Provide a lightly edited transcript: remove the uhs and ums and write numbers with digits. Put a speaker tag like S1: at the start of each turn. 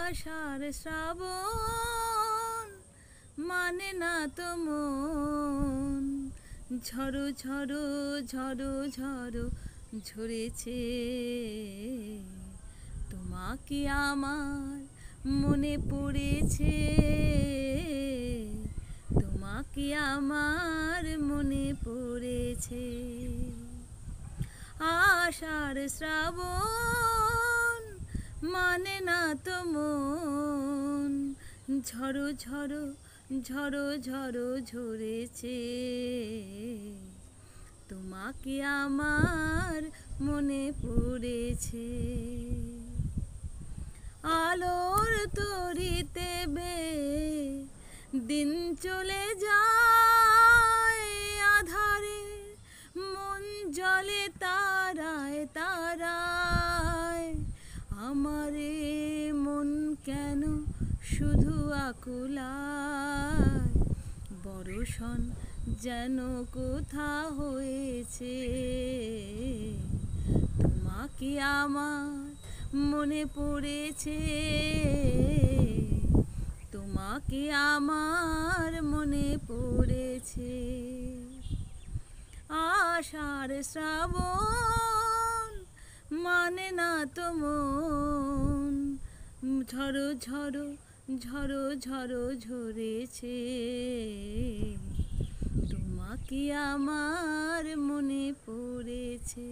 S1: আষাঢ় শ্রাবণ মানে না তো মন, ঝড়ো ঝড়ো ঝড়ো ঝড়ো ঝরেছে। তোমাকে আমার মনে পড়েছে, তোমাকে আমার মনে পড়েছে। আষাঢ় শ্রাবণ মানে না তো মন, ঝড়ো ঝড়ো ঝড়ো ঝড়ো ঝরেছে। তোমাকে আমার মনে পড়েছে। আলোর তরিতে বে দিন চলে যায়, আধারে মন জলে তারায় তারায়। আমারে মন কেন শুধু আকুলায়, বরষণ যেন কোথা হয়েছে। তোমাকে আমার মনে পড়েছে, তোমাকে আমার মনে পড়েছে। আষাঢ় শ্রাবণ মানে না তো মন, ঝড়ো ঝড়ো ঝড়ো ঝড়ো ঝরেছে। তোমাকে আমার মনে পড়েছে।